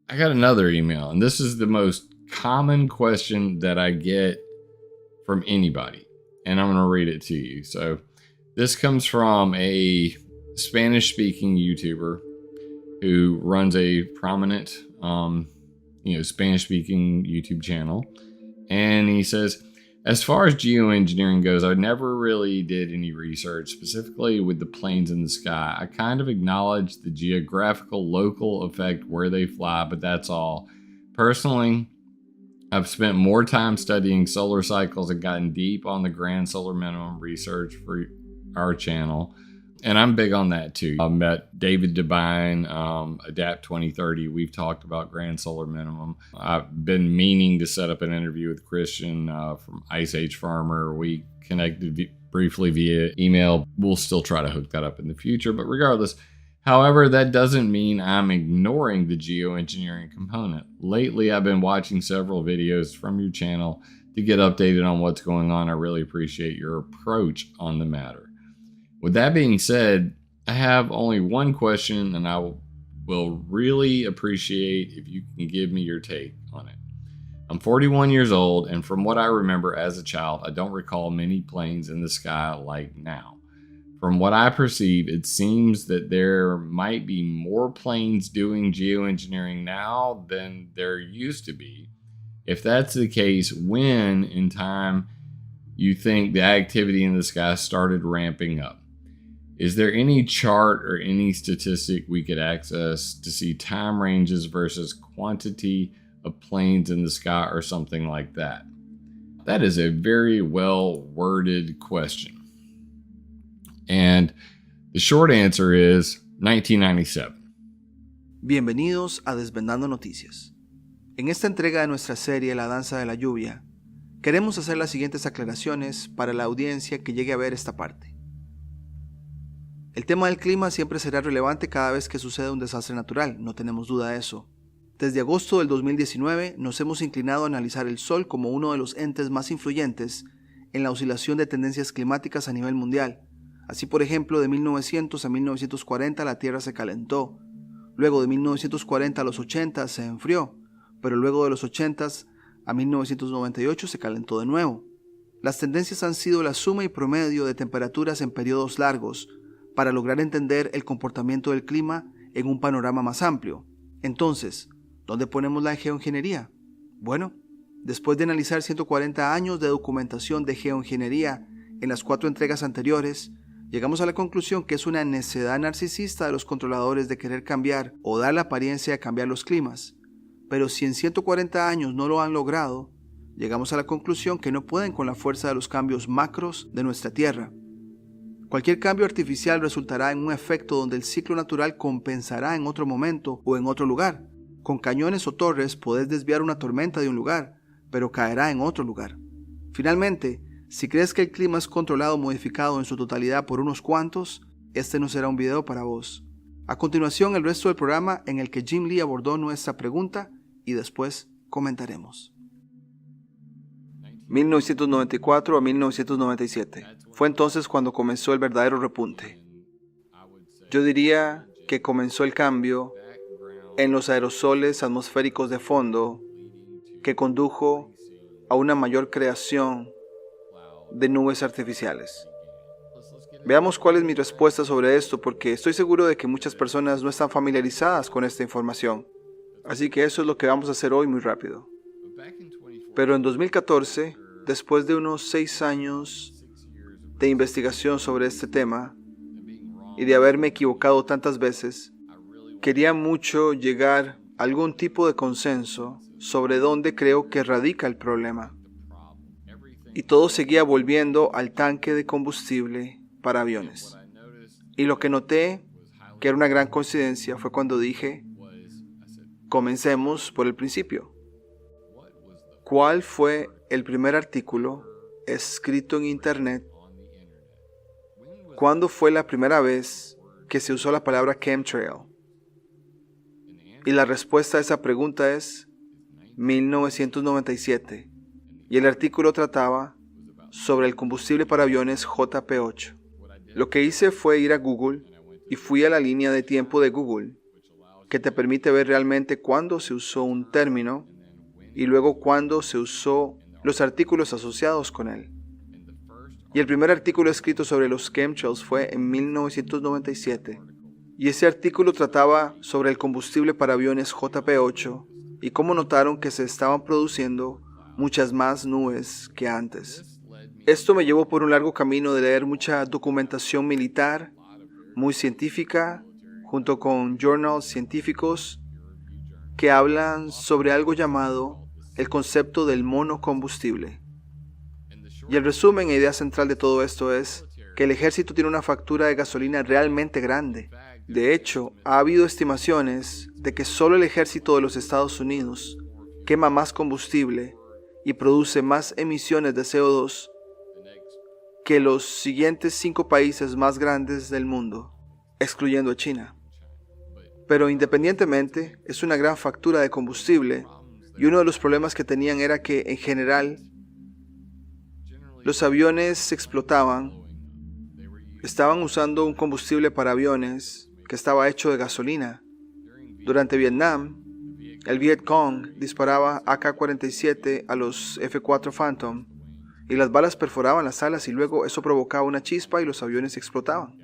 I got another email, and this is the most common question that I get from anybody, and I'm going to read it to you. So, this comes from a Spanish speaking YouTuber who runs a prominent, Spanish speaking YouTube channel. And he says, as far as geoengineering goes, I never really did any research, specifically with the planes in the sky. I kind of acknowledge the geographical local effect where they fly, but that's all. Personally, I've spent more time studying solar cycles and gotten deep on the grand solar minimum research for our channel. And I'm big on that too. I met David Devine, Adapt 2030. We've talked about grand solar minimum. I've been meaning to set up an interview with Christian from Ice Age Farmer. We connected briefly via email. We'll still try to hook that up in the future. But regardless, however, that doesn't mean I'm ignoring the geoengineering component. Lately, I've been watching several videos from your channel to get updated on what's going on. I really appreciate your approach on the matter. With that being said, I have only one question, and I will really appreciate if you can give me your take on it. I'm 41 years old, and from what I remember as a child, I don't recall many planes in the sky like now. From what I perceive, it seems that there might be more planes doing geoengineering now than there used to be. If that's the case, when in time you think the activity in the sky started ramping up? Is there any chart or any statistic we could access to see time ranges versus quantity of planes in the sky or something like that? That is a very well worded question. And the short answer is 1997. Bienvenidos a Desvendando Noticias. En esta entrega de nuestra serie La Danza de la Lluvia, queremos hacer las siguientes aclaraciones para la audiencia que llegue a ver esta parte. El tema del clima siempre será relevante cada vez que suceda un desastre natural, no tenemos duda de eso. Desde agosto del 2019 nos hemos inclinado a analizar el Sol como uno de los entes más influyentes en la oscilación de tendencias climáticas a nivel mundial. Así, por ejemplo, de 1900 a 1940 la Tierra se calentó, luego de 1940 a los 80 se enfrió, pero luego de los 80 a 1998 se calentó de nuevo. Las tendencias han sido la suma y promedio de temperaturas en periodos largos, para lograr entender el comportamiento del clima en un panorama más amplio. Entonces, ¿dónde ponemos la geoingeniería? Bueno, después de analizar 140 años de documentación de geoingeniería en las 4 entregas anteriores, llegamos a la conclusión que es una necedad narcisista de los controladores de querer cambiar o dar la apariencia de cambiar los climas. Pero si en 140 años no lo han logrado, llegamos a la conclusión que no pueden con la fuerza de los cambios macros de nuestra Tierra. Cualquier cambio artificial resultará en un efecto donde el ciclo natural compensará en otro momento o en otro lugar. Con cañones o torres podés desviar una tormenta de un lugar, pero caerá en otro lugar. Finalmente, si crees que el clima es controlado o modificado en su totalidad por unos cuantos, este no será un video para vos. A continuación, el resto del programa en el que Jim Lee abordó nuestra pregunta y después comentaremos. 1994 a 1997. Fue entonces cuando comenzó el verdadero repunte. Yo diría que comenzó el cambio en los aerosoles atmosféricos de fondo que condujo a una mayor creación de nubes artificiales. Veamos cuál es mi respuesta sobre esto, porque estoy seguro de que muchas personas no están familiarizadas con esta información. Así que eso es lo que vamos a hacer hoy muy rápido. Pero en 2014, después de unos 6 años de investigación sobre este tema y de haberme equivocado tantas veces, quería mucho llegar a algún tipo de consenso sobre dónde creo que radica el problema. Y todo seguía volviendo al tanque de combustible para aviones. Y lo que noté, que era una gran coincidencia, fue cuando dije, comencemos por el principio. ¿Cuál fue el primer artículo escrito en Internet? ¿Cuándo fue la primera vez que se usó la palabra chemtrail? Y la respuesta a esa pregunta es 1997. Y el artículo trataba sobre el combustible para aviones JP8. Lo que hice fue ir a Google y fui a la línea de tiempo de Google, que te permite ver realmente cuándo se usó un término y luego cuándo se usó los artículos asociados con él. Y el primer artículo escrito sobre los chemtrails fue en 1997. Y ese artículo trataba sobre el combustible para aviones JP-8 y cómo notaron que se estaban produciendo muchas más nubes que antes. Esto me llevó por un largo camino de leer mucha documentación militar, muy científica, junto con journals científicos que hablan sobre algo llamado el concepto del monocombustible. Y el resumen e idea central de todo esto es que el ejército tiene una factura de gasolina realmente grande. De hecho, ha habido estimaciones de que solo el ejército de los Estados Unidos quema más combustible y produce más emisiones de CO2 que los siguientes 5 países más grandes del mundo, excluyendo a China. Pero independientemente, es una gran factura de combustible y uno de los problemas que tenían era que, en general, los aviones explotaban, estaban usando un combustible para aviones que estaba hecho de gasolina. Durante Vietnam, el Viet Cong disparaba AK-47 a los F-4 Phantom y las balas perforaban las alas y luego eso provocaba una chispa y los aviones explotaban.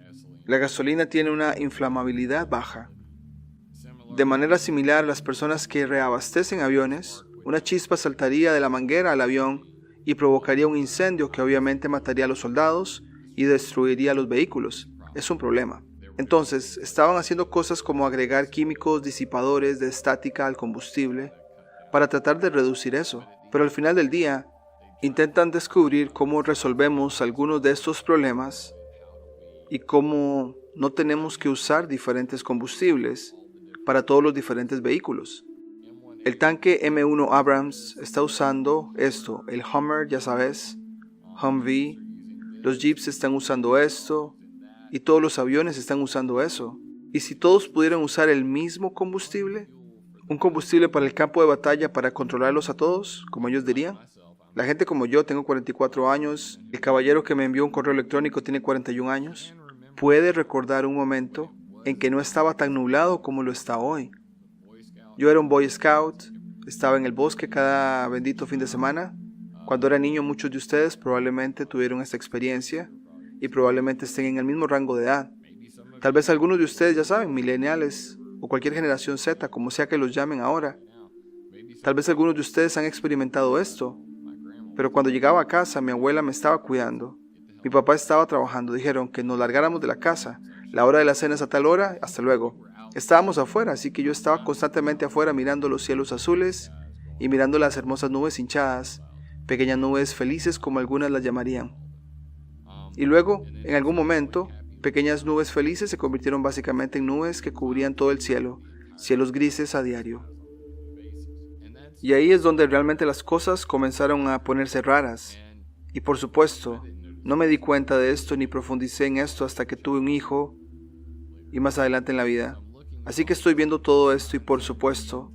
La gasolina tiene una inflamabilidad baja. De manera similar, las personas que reabastecen aviones, una chispa saltaría de la manguera al avión y provocaría un incendio que obviamente mataría a los soldados y destruiría los vehículos. Es un problema. Entonces, estaban haciendo cosas como agregar químicos disipadores de estática al combustible para tratar de reducir eso. Pero al final del día, intentan descubrir cómo resolvemos algunos de estos problemas y cómo no tenemos que usar diferentes combustibles para todos los diferentes vehículos. El tanque M1 Abrams está usando esto, el Hummer, ya sabes, Humvee, los Jeeps están usando esto y todos los aviones están usando eso. ¿Y si todos pudieran usar el mismo combustible? ¿Un combustible para el campo de batalla para controlarlos a todos, como ellos dirían? La gente como yo, tengo 44 años, el caballero que me envió un correo electrónico tiene 41 años, puede recordar un momento en que no estaba tan nublado como lo está hoy. Yo era un Boy Scout, estaba en el bosque cada bendito fin de semana. Cuando era niño, muchos de ustedes probablemente tuvieron esta experiencia y probablemente estén en el mismo rango de edad. Tal vez algunos de ustedes ya saben, millennials o cualquier generación Z, como sea que los llamen ahora. Tal vez algunos de ustedes han experimentado esto, pero cuando llegaba a casa mi abuela me estaba cuidando. Mi papá estaba trabajando, dijeron que nos largáramos de la casa. La hora de la cena es a tal hora, hasta luego. Estábamos afuera, así que yo estaba constantemente afuera mirando los cielos azules y mirando las hermosas nubes hinchadas, pequeñas nubes felices como algunas las llamarían. Y luego, en algún momento, pequeñas nubes felices se convirtieron básicamente en nubes que cubrían todo el cielo, cielos grises a diario. Y ahí es donde realmente las cosas comenzaron a ponerse raras. Y por supuesto, no me di cuenta de esto ni profundicé en esto hasta que tuve un hijo y más adelante en la vida. Así que estoy viendo todo esto y por supuesto,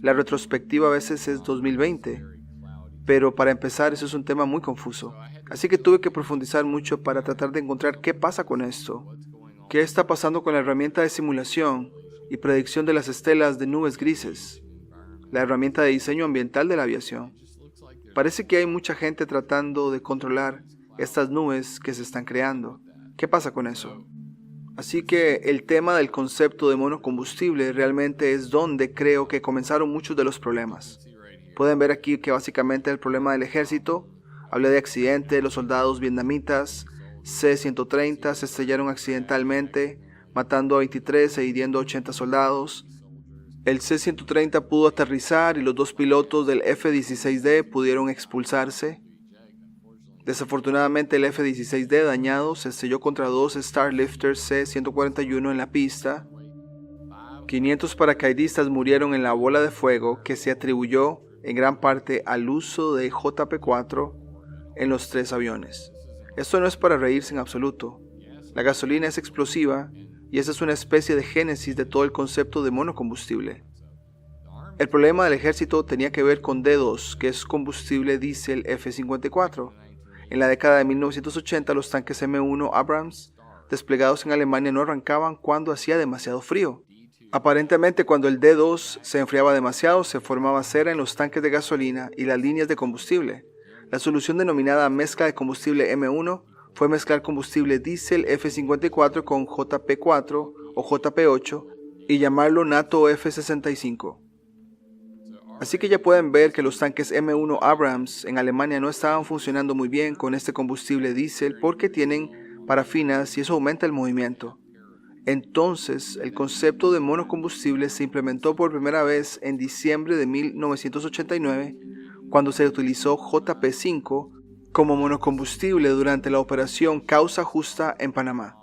la retrospectiva a veces es 2020. Pero para empezar, eso es un tema muy confuso. Así que tuve que profundizar mucho para tratar de encontrar qué pasa con esto. ¿Qué está pasando con la herramienta de simulación y predicción de las estelas de nubes grises? La herramienta de diseño ambiental de la aviación. Parece que hay mucha gente tratando de controlar estas nubes que se están creando. ¿Qué pasa con eso? Así que el tema del concepto de monocombustible realmente es donde creo que comenzaron muchos de los problemas. Pueden ver aquí que básicamente el problema del ejército, hablé de accidente, los soldados vietnamitas C-130 se estrellaron accidentalmente, matando a 23 e hiriendo a 80 soldados. El C-130 pudo aterrizar y los 2 pilotos del F-16D pudieron expulsarse. Desafortunadamente el F-16D dañado se estrelló contra 2 Starlifters C-141 en la pista. 500 paracaidistas murieron en la bola de fuego que se atribuyó en gran parte al uso de JP-4 en los 3 aviones. Esto no es para reírse en absoluto. La gasolina es explosiva y esa es una especie de génesis de todo el concepto de monocombustible. El problema del ejército tenía que ver con D2, que es combustible diésel F-54. En la década de 1980, los tanques M1 Abrams desplegados en Alemania no arrancaban cuando hacía demasiado frío. Aparentemente, cuando el D2 se enfriaba demasiado, se formaba cera en los tanques de gasolina y las líneas de combustible. La solución denominada mezcla de combustible M1 fue mezclar combustible diésel F54 con JP4 o JP8 y llamarlo NATO F65. Así que ya pueden ver que los tanques M1 Abrams en Alemania no estaban funcionando muy bien con este combustible diésel porque tienen parafinas y eso aumenta el movimiento. Entonces, el concepto de monocombustible se implementó por primera vez en diciembre de 1989, cuando se utilizó JP5 como monocombustible durante la operación Causa Justa en Panamá.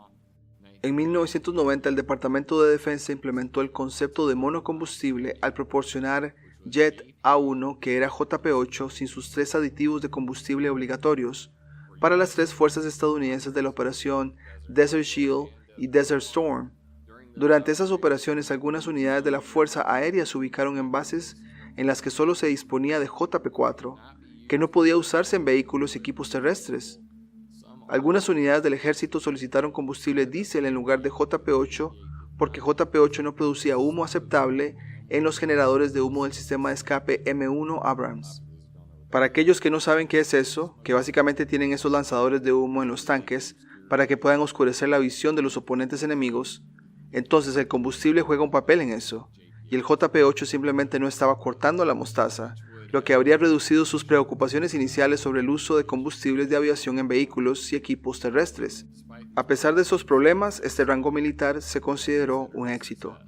En 1990, el Departamento de Defensa implementó el concepto de monocombustible al proporcionar Jet A1, que era JP8, sin sus 3 aditivos de combustible obligatorios, para las 3 fuerzas estadounidenses de la operación Desert Shield y Desert Storm. Durante esas operaciones, algunas unidades de la Fuerza Aérea se ubicaron en bases en las que solo se disponía de JP4, que no podía usarse en vehículos y equipos terrestres. Algunas unidades del ejército solicitaron combustible diésel en lugar de JP8 porque JP8 no producía humo aceptable en los generadores de humo del sistema de escape M1 Abrams. Para aquellos que no saben qué es eso, que básicamente tienen esos lanzadores de humo en los tanques para que puedan oscurecer la visión de los oponentes enemigos, entonces el combustible juega un papel en eso, y el JP8 simplemente no estaba cortando la mostaza, lo que habría reducido sus preocupaciones iniciales sobre el uso de combustibles de aviación en vehículos y equipos terrestres. A pesar de esos problemas, este rango militar se consideró un éxito.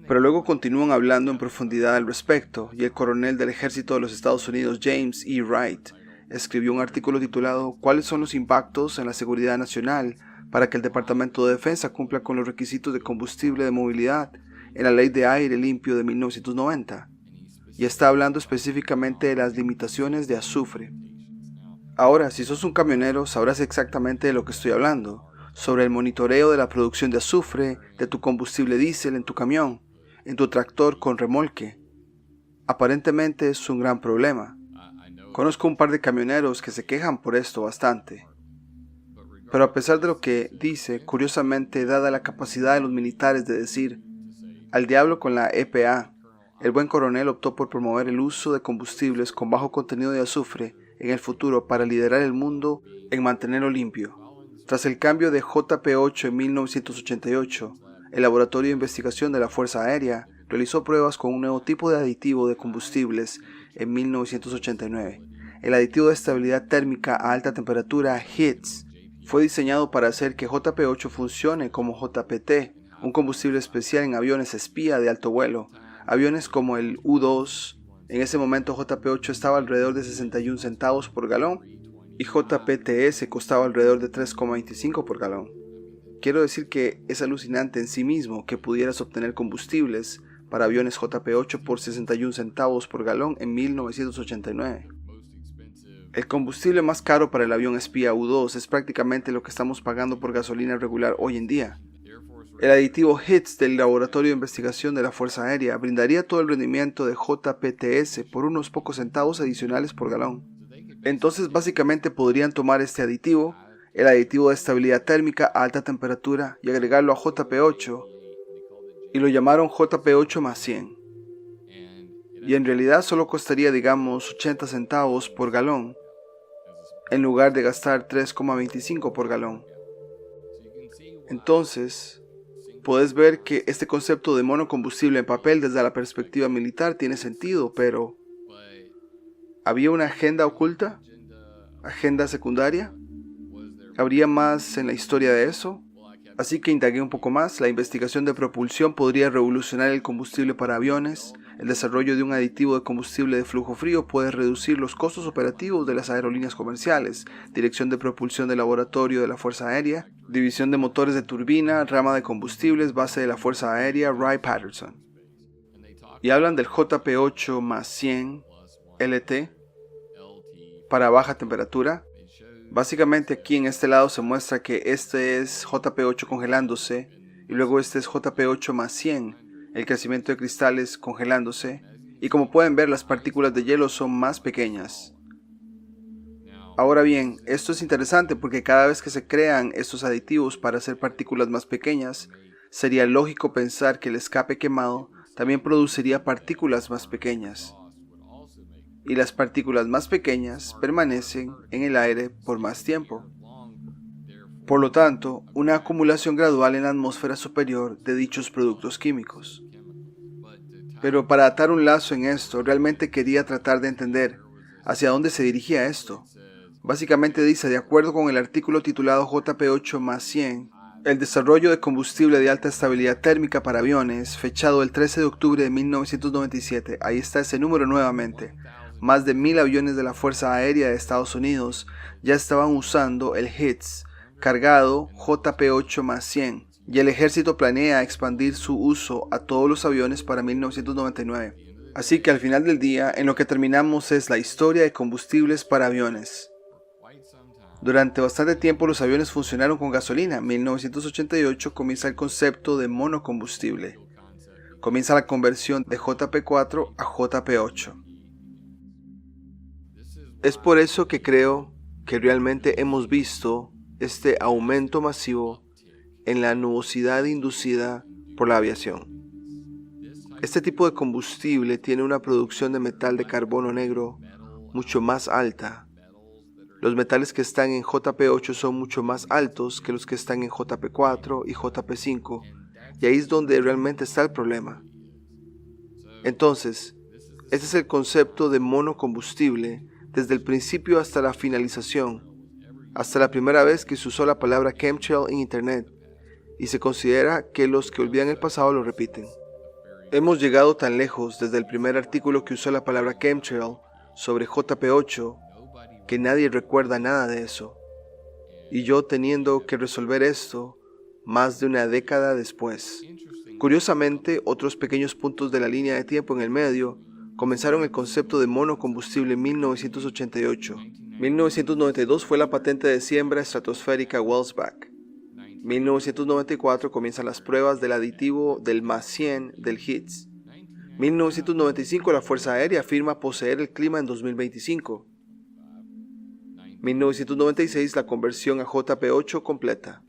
Pero luego continúan hablando en profundidad al respecto, y el coronel del ejército de los Estados Unidos, James E. Wright, escribió un artículo titulado ¿Cuáles son los impactos en la seguridad nacional para que el Departamento de Defensa cumpla con los requisitos de combustible de movilidad en la Ley de Aire Limpio de 1990? Y está hablando específicamente de las limitaciones de azufre. Ahora, si sos un camionero, sabrás exactamente de lo que estoy hablando, sobre el monitoreo de la producción de azufre de tu combustible diésel en tu camión, en tu tractor con remolque. Aparentemente es un gran problema. Conozco un par de camioneros que se quejan por esto bastante. Pero a pesar de lo que dice, curiosamente, dada la capacidad de los militares de decir al diablo con la EPA, el buen coronel optó por promover el uso de combustibles con bajo contenido de azufre en el futuro para liderar el mundo en mantenerlo limpio. Tras el cambio de JP8 en 1988, el Laboratorio de Investigación de la Fuerza Aérea realizó pruebas con un nuevo tipo de aditivo de combustibles en 1989. El aditivo de estabilidad térmica a alta temperatura HITS fue diseñado para hacer que JP8 funcione como JPT, un combustible especial en aviones espía de alto vuelo. Aviones como el U-2, en ese momento JP8 estaba alrededor de 61 centavos por galón y JPTS costaba alrededor de 3,25 por galón. Quiero decir que es alucinante en sí mismo que pudieras obtener combustibles para aviones JP8 por 61 centavos por galón en 1989. El combustible más caro para el avión espía U-2 es prácticamente lo que estamos pagando por gasolina regular hoy en día. El aditivo HITS del Laboratorio de Investigación de la Fuerza Aérea brindaría todo el rendimiento de JPTS por unos pocos centavos adicionales por galón. Entonces básicamente podrían tomar este aditivo, el aditivo de estabilidad térmica a alta temperatura, y agregarlo a JP8, y lo llamaron JP8 más 100. Y en realidad solo costaría, digamos, 80 centavos por galón, en lugar de gastar 3,25 por galón. Entonces, puedes ver que este concepto de monocombustible en papel desde la perspectiva militar tiene sentido, pero ¿había una agenda oculta? ¿Agenda secundaria? ¿Habría más en la historia de eso? Así que indagué un poco más. La investigación de propulsión podría revolucionar el combustible para aviones. El desarrollo de un aditivo de combustible de flujo frío puede reducir los costos operativos de las aerolíneas comerciales. Dirección de propulsión del laboratorio de la Fuerza Aérea. División de motores de turbina, rama de combustibles, base de la Fuerza Aérea, Wright-Patterson. Y hablan del JP8 más 100 LT para baja temperatura. Básicamente aquí en este lado se muestra que este es JP8 congelándose y luego este es JP8 más 100, el crecimiento de cristales congelándose, y como pueden ver las partículas de hielo son más pequeñas. Ahora bien, esto es interesante porque cada vez que se crean estos aditivos para hacer partículas más pequeñas, sería lógico pensar que el escape quemado también produciría partículas más pequeñas. Y las partículas más pequeñas permanecen en el aire por más tiempo. Por lo tanto, una acumulación gradual en la atmósfera superior de dichos productos químicos. Pero para atar un lazo en esto, realmente quería tratar de entender hacia dónde se dirigía esto. Básicamente dice, de acuerdo con el artículo titulado JP8 más 100, el desarrollo de combustible de alta estabilidad térmica para aviones, fechado el 13 de octubre de 1997, ahí está ese número nuevamente, más de 1000 aviones de la Fuerza Aérea de Estados Unidos ya estaban usando el HITS, cargado JP8 más 100, y el ejército planea expandir su uso a todos los aviones para 1999. Así que al final del día, en lo que terminamos es la historia de combustibles para aviones. Durante bastante tiempo los aviones funcionaron con gasolina. En 1988 comienza el concepto de monocombustible. Comienza la conversión de JP4 a JP8. Es por eso que creo que realmente hemos visto este aumento masivo en la nubosidad inducida por la aviación. Este tipo de combustible tiene una producción de metal de carbono negro mucho más alta. Los metales que están en JP8 son mucho más altos que los que están en JP4 y JP5, y ahí es donde realmente está el problema. Entonces, este es el concepto de monocombustible desde el principio hasta la finalización, hasta la primera vez que se usó la palabra chemtrail en Internet, y se considera que los que olvidan el pasado lo repiten. Hemos llegado tan lejos desde el primer artículo que usó la palabra chemtrail sobre JP8 que nadie recuerda nada de eso. Y yo teniendo que resolver esto más de una década después. Curiosamente, otros pequeños puntos de la línea de tiempo en el medio comenzaron el concepto de monocombustible en 1988. 1992 fue la patente de siembra estratosférica Wellsback. 1994 comienzan las pruebas del aditivo del más 100 del HITS. 1995 la Fuerza Aérea afirma poseer el clima en 2025. 1996 la conversión a JP8 completa.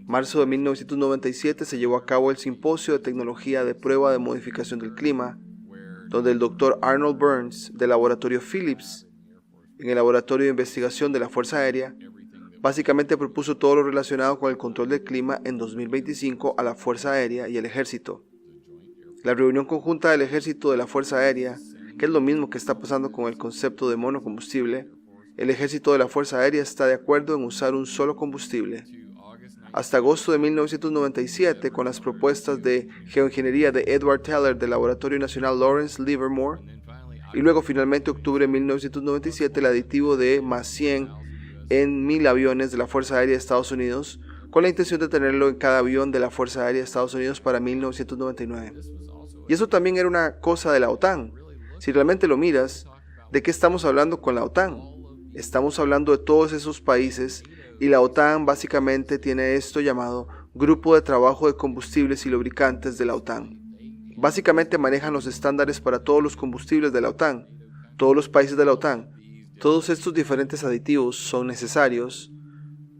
Marzo de 1997 se llevó a cabo el Simposio de Tecnología de Prueba de Modificación del Clima, donde el Dr. Arnold Burns del laboratorio Phillips, en el laboratorio de investigación de la Fuerza Aérea, básicamente propuso todo lo relacionado con el control del clima en 2025 a la Fuerza Aérea y el Ejército. La reunión conjunta del Ejército de la Fuerza Aérea, que es lo mismo que está pasando con el concepto de monocombustible, el Ejército de la Fuerza Aérea está de acuerdo en usar un solo combustible. Hasta agosto de 1997, con las propuestas de geoingeniería de Edward Teller del Laboratorio Nacional Lawrence Livermore, y luego finalmente octubre de 1997 el aditivo de más 100 en 1000 aviones de la Fuerza Aérea de Estados Unidos, con la intención de tenerlo en cada avión de la Fuerza Aérea de Estados Unidos para 1999. Y eso también era una cosa de la OTAN. Si realmente lo miras, ¿de qué estamos hablando con la OTAN? Estamos hablando de todos esos países, y la OTAN básicamente tiene esto llamado Grupo de Trabajo de Combustibles y Lubricantes de la OTAN. Básicamente manejan los estándares para todos los combustibles de la OTAN, todos los países de la OTAN. Todos estos diferentes aditivos son necesarios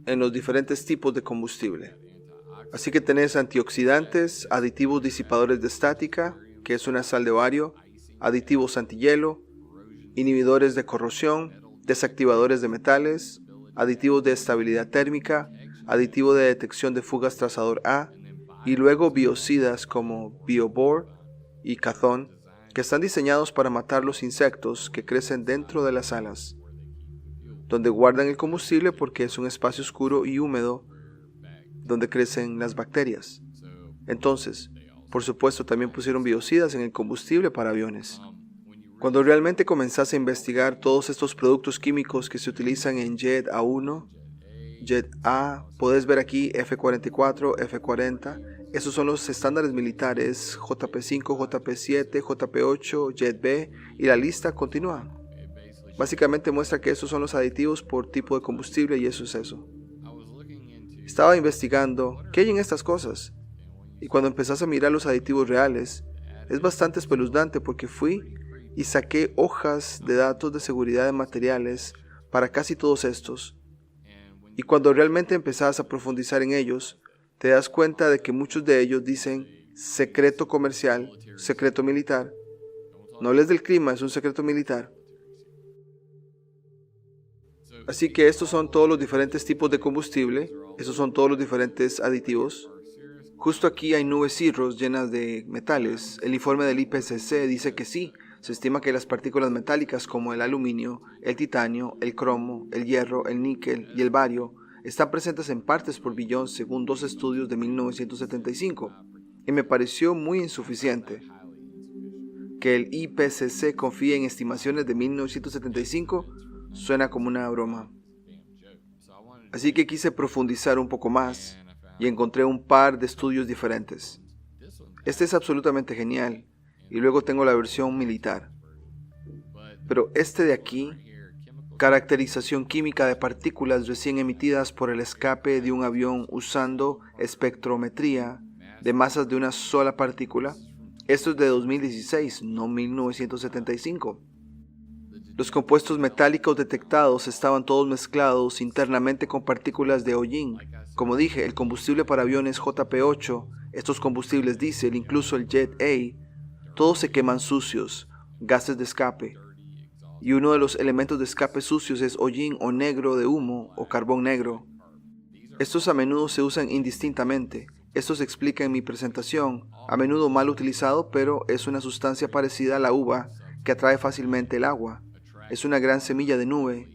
en los diferentes tipos de combustible. Así que tenés antioxidantes, aditivos disipadores de estática, que es una sal de bario, aditivos antihielo, inhibidores de corrosión, desactivadores de metales, aditivos de estabilidad térmica, aditivo de detección de fugas trazador A, y luego biocidas como Biobor y Cazón, que están diseñados para matar los insectos que crecen dentro de las alas, donde guardan el combustible porque es un espacio oscuro y húmedo donde crecen las bacterias. Entonces, por supuesto, también pusieron biocidas en el combustible para aviones. Cuando realmente comenzás a investigar todos estos productos químicos que se utilizan en Jet A1, Jet A, podés ver aquí F-44, F-40, esos son los estándares militares, JP5, JP7, JP8, Jet B, y la lista continúa. Básicamente muestra que esos son los aditivos por tipo de combustible y eso es eso. Estaba investigando qué hay en estas cosas, y cuando empezás a mirar los aditivos reales, es bastante espeluznante porque fui y saqué hojas de datos de seguridad de materiales para casi todos estos. Y cuando realmente empezás a profundizar en ellos, te das cuenta de que muchos de ellos dicen secreto comercial, secreto militar. No hables del clima, es un secreto militar. Así que estos son todos los diferentes tipos de combustible, esos son todos los diferentes aditivos. Justo aquí hay nubes cirros llenas de metales. El informe del IPCC dice que sí. Se estima que las partículas metálicas como el aluminio, el titanio, el cromo, el hierro, el níquel y el bario están presentes en partes por billón según dos estudios de 1975. Y me pareció muy insuficiente. Que el IPCC confíe en estimaciones de 1975 suena como una broma. Así que quise profundizar un poco más y encontré un par de estudios diferentes. Este es absolutamente genial y luego tengo la versión militar. Pero este de aquí, caracterización química de partículas recién emitidas por el escape de un avión usando espectrometría de masas de una sola partícula. Esto es de 2016, no 1975. Los compuestos metálicos detectados estaban todos mezclados internamente con partículas de hollín. Como dije, el combustible para aviones JP8, estos combustibles diésel, incluso el Jet A, todos se queman sucios, gases de escape. Y uno de los elementos de escape sucios es hollín o negro de humo o carbón negro. Estos a menudo se usan indistintamente. Esto se explica en mi presentación, a menudo mal utilizado, pero es una sustancia parecida a la uva que atrae fácilmente el agua. Es una gran semilla de nube.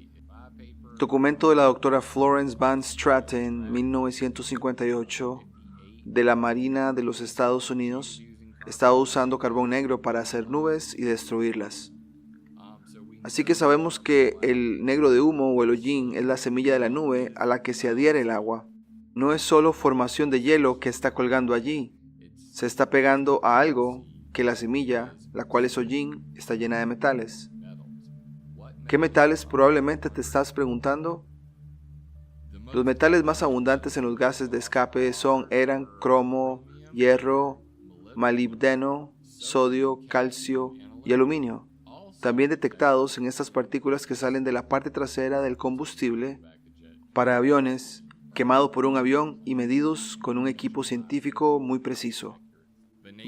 Documento de la doctora Florence Van Straten, 1958, de la Marina de los Estados Unidos. Estaba usando carbón negro para hacer nubes y destruirlas. Así que sabemos que el negro de humo o el hollín es la semilla de la nube a la que se adhiere el agua. No es solo formación de hielo que está colgando allí. Se está pegando a algo que la semilla, la cual es hollín, está llena de metales. ¿Qué metales probablemente te estás preguntando? Los metales más abundantes en los gases de escape eran cromo, hierro, molibdeno, sodio, calcio y aluminio. También detectados en estas partículas que salen de la parte trasera del combustible para aviones, quemado por un avión y medidos con un equipo científico muy preciso.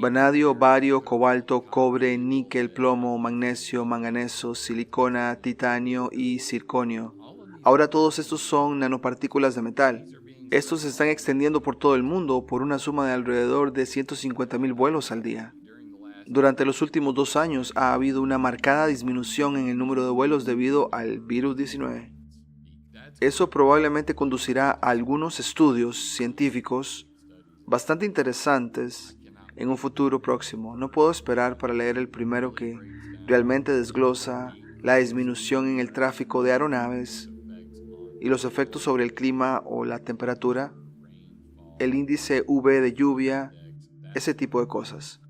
Vanadio, bario, cobalto, cobre, níquel, plomo, magnesio, manganeso, silicona, titanio y circonio. Ahora todos estos son nanopartículas de metal. Estos se están extendiendo por todo el mundo por una suma de alrededor de 150,000 vuelos al día. Durante los últimos 2 años ha habido una marcada disminución en el número de vuelos debido al virus 19. Eso probablemente conducirá a algunos estudios científicos bastante interesantes en un futuro próximo. No puedo esperar para leer el primero que realmente desglosa la disminución en el tráfico de aeronaves y los efectos sobre el clima o la temperatura, el índice UV de lluvia, ese tipo de cosas.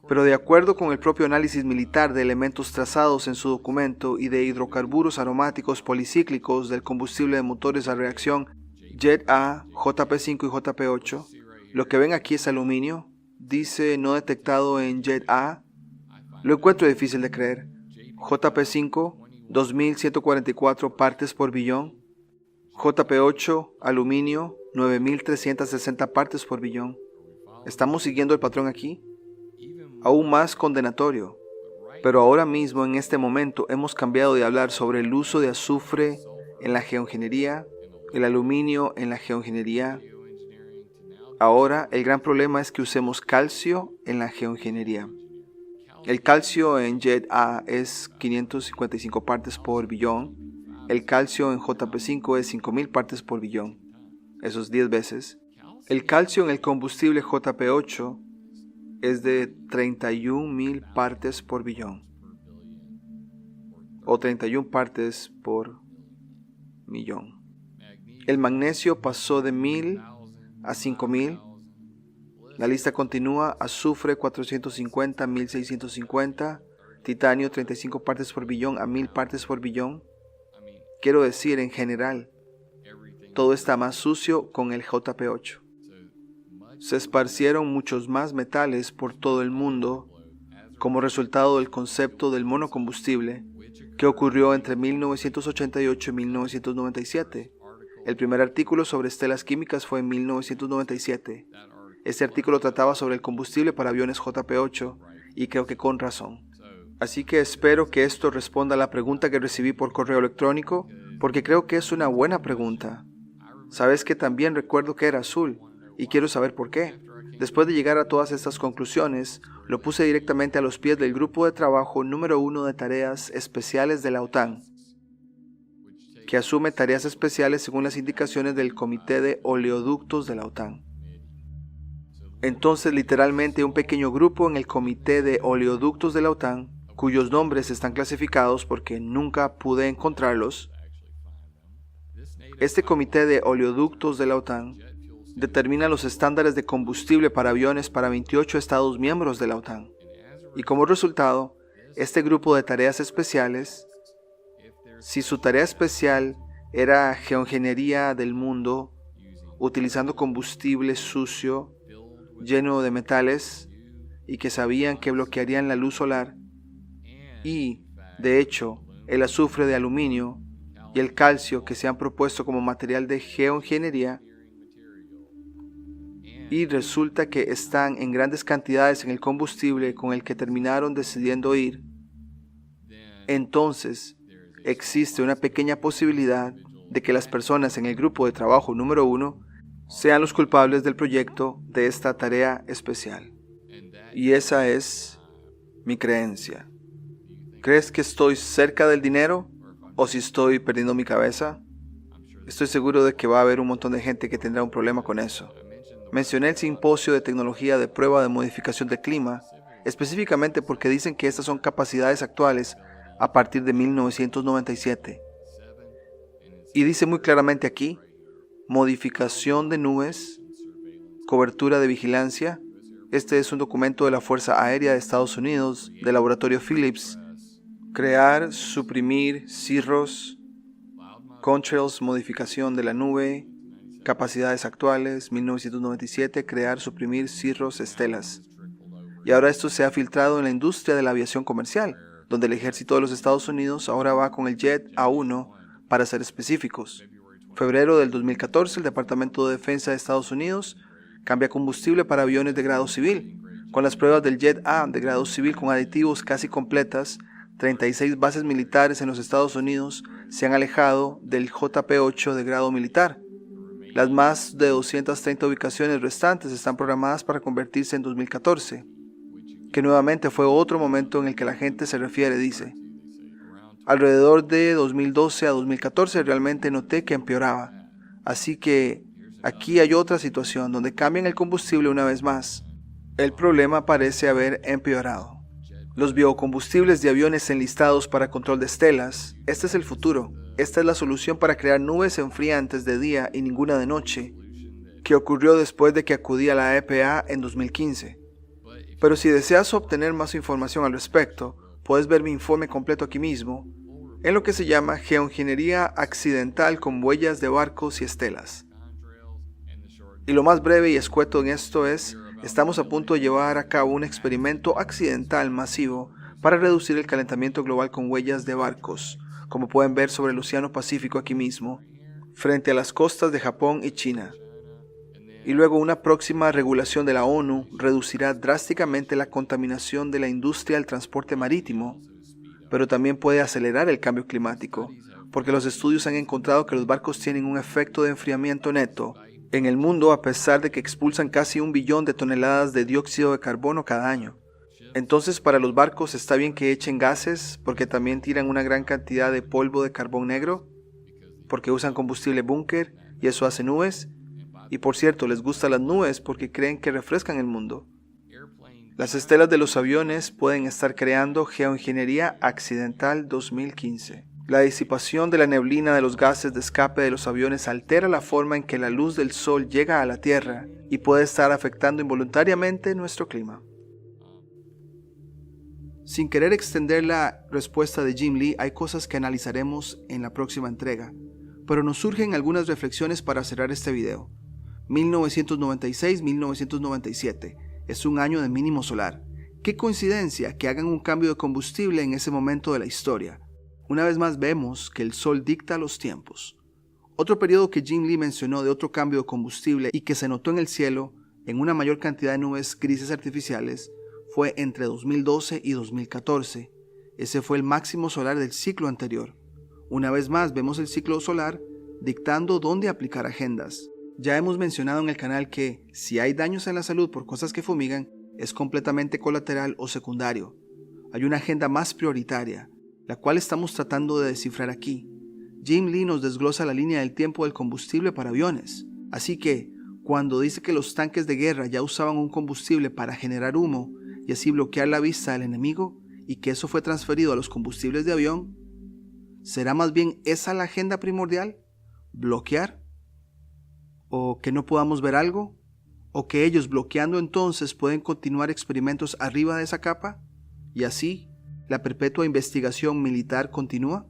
Pero de acuerdo con el propio análisis militar de elementos trazados en su documento y de hidrocarburos aromáticos policíclicos del combustible de motores a reacción Jet A, JP5 y JP8, lo que ven aquí es aluminio, dice no detectado en Jet A. Lo encuentro difícil de creer. JP5, 2.144 partes por billón. JP8, aluminio, 9.360 partes por billón. ¿Estamos siguiendo el patrón aquí? Aún más condenatorio. Pero ahora mismo, en este momento, hemos cambiado de hablar sobre el uso de azufre en la geoingeniería, el aluminio en la geoingeniería. Ahora, el gran problema es que usemos calcio en la geoingeniería. El calcio en Jet A es 555 partes por billón. El calcio en JP5 es 5,000 partes por billón. Eso es 10 veces. El calcio en el combustible JP8 es de 31,000 partes por billón. O 31 partes por millón. El magnesio pasó de 1,000 a 5,000. La lista continúa. Azufre 450 a 1,650. Titanio 35 partes por billón a 1,000 partes por billón. Quiero decir, en general, todo está más sucio con el JP8. Se esparcieron muchos más metales por todo el mundo como resultado del concepto del monocombustible que ocurrió entre 1988 y 1997. El primer artículo sobre estelas químicas fue en 1997. Este artículo trataba sobre el combustible para aviones JP-8 y creo que con razón. Así que espero que esto responda a la pregunta que recibí por correo electrónico, porque creo que es una buena pregunta. Sabes que también recuerdo que era azul y quiero saber por qué. Después de llegar a todas estas conclusiones, lo puse directamente a los pies del grupo de trabajo número 1 de tareas especiales de la OTAN, que asume tareas especiales según las indicaciones del Comité de Oleoductos de la OTAN. Entonces, literalmente, un pequeño grupo en el Comité de Oleoductos de la OTAN, cuyos nombres están clasificados porque nunca pude encontrarlos. Este Comité de Oleoductos de la OTAN determina los estándares de combustible para aviones para 28 Estados miembros de la OTAN. Y como resultado, este grupo de tareas especiales, si su tarea especial era geoingeniería del mundo, utilizando combustible sucio, lleno de metales, y que sabían que bloquearían la luz solar, y, de hecho, el azufre de aluminio y el calcio que se han propuesto como material de geoingeniería, y resulta que están en grandes cantidades en el combustible con el que terminaron decidiendo ir, entonces existe una pequeña posibilidad de que las personas en el grupo de trabajo número 1 sean los culpables del proyecto de esta tarea especial. Y esa es mi creencia. ¿Crees que estoy cerca del dinero o si estoy perdiendo mi cabeza? Estoy seguro de que va a haber un montón de gente que tendrá un problema con eso. Mencioné el simposio de tecnología de prueba de modificación de clima, específicamente porque dicen que estas son capacidades actuales a partir de 1997. Y dice muy claramente aquí, modificación de nubes, cobertura de vigilancia. Este es un documento de la Fuerza Aérea de Estados Unidos, del laboratorio Phillips. Crear, suprimir, cirros, contrails, modificación de la nube, capacidades actuales, 1997, crear, suprimir, cirros, estelas. Y ahora esto se ha filtrado en la industria de la aviación comercial, donde el ejército de los Estados Unidos ahora va con el Jet A1 para ser específicos. Febrero del 2014, el Departamento de Defensa de Estados Unidos cambia combustible para aviones de grado civil. Con las pruebas del Jet A de grado civil con aditivos casi completas, 36 bases militares en los Estados Unidos se han alejado del JP-8 de grado militar. Las más de 230 ubicaciones restantes están programadas para convertirse en 2014, que nuevamente fue otro momento en el que la gente se refiere, dice. Alrededor de 2012 a 2014 realmente noté que empeoraba. Así que aquí hay otra situación donde cambian el combustible una vez más. El problema parece haber empeorado. Los biocombustibles de aviones enlistados para control de estelas, este es el futuro. Esta es la solución para crear nubes enfriantes de día y ninguna de noche, que ocurrió después de que acudí a la EPA en 2015. Pero si deseas obtener más información al respecto, puedes ver mi informe completo aquí mismo, en lo que se llama Geoingeniería Accidental con Huellas de Barcos y Estelas. Y lo más breve y escueto en esto es, estamos a punto de llevar a cabo un experimento accidental masivo para reducir el calentamiento global con huellas de barcos, como pueden ver sobre el Océano Pacífico aquí mismo, frente a las costas de Japón y China. Y luego una próxima regulación de la ONU reducirá drásticamente la contaminación de la industria del transporte marítimo, pero también puede acelerar el cambio climático, porque los estudios han encontrado que los barcos tienen un efecto de enfriamiento neto en el mundo a pesar de que expulsan casi 1 billón de toneladas de dióxido de carbono cada año. Entonces, para los barcos está bien que echen gases porque también tiran una gran cantidad de polvo de carbón negro, porque usan combustible búnker y eso hace nubes. Y por cierto, les gustan las nubes porque creen que refrescan el mundo. Las estelas de los aviones pueden estar creando geoingeniería accidental 2015. La disipación de la neblina de los gases de escape de los aviones altera la forma en que la luz del sol llega a la Tierra y puede estar afectando involuntariamente nuestro clima. Sin querer extender la respuesta de Jim Lee, hay cosas que analizaremos en la próxima entrega, pero nos surgen algunas reflexiones para cerrar este video. 1996-1997 es un año de mínimo solar. Qué coincidencia que hagan un cambio de combustible en ese momento de la historia. Una vez más vemos que el sol dicta los tiempos. Otro periodo que Jim Lee mencionó de otro cambio de combustible y que se notó en el cielo en una mayor cantidad de nubes grises artificiales fue entre 2012 y 2014. Ese fue el máximo solar del ciclo anterior. Una vez más vemos el ciclo solar dictando dónde aplicar agendas. Ya hemos mencionado en el canal que si hay daños en la salud por cosas que fumigan, es completamente colateral o secundario. Hay una agenda más prioritaria, la cual estamos tratando de descifrar aquí. Jim Lee nos desglosa la línea del tiempo del combustible para aviones. Así que, cuando dice que los tanques de guerra ya usaban un combustible para generar humo y así bloquear la vista del enemigo, y que eso fue transferido a los combustibles de avión, ¿será más bien esa la agenda primordial? ¿Bloquear? ¿O que no podamos ver algo? ¿O que ellos bloqueando entonces pueden continuar experimentos arriba de esa capa? ¿Y así la perpetua investigación militar continúa?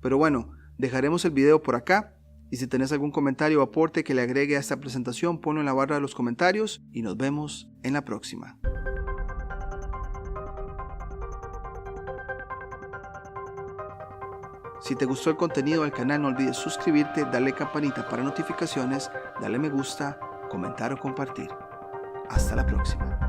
Pero bueno, dejaremos el video por acá, y si tenés algún comentario o aporte que le agregue a esta presentación, ponlo en la barra de los comentarios y nos vemos en la próxima. Si te gustó el contenido del canal, no olvides suscribirte, darle campanita para notificaciones, darle me gusta, comentar o compartir. Hasta la próxima.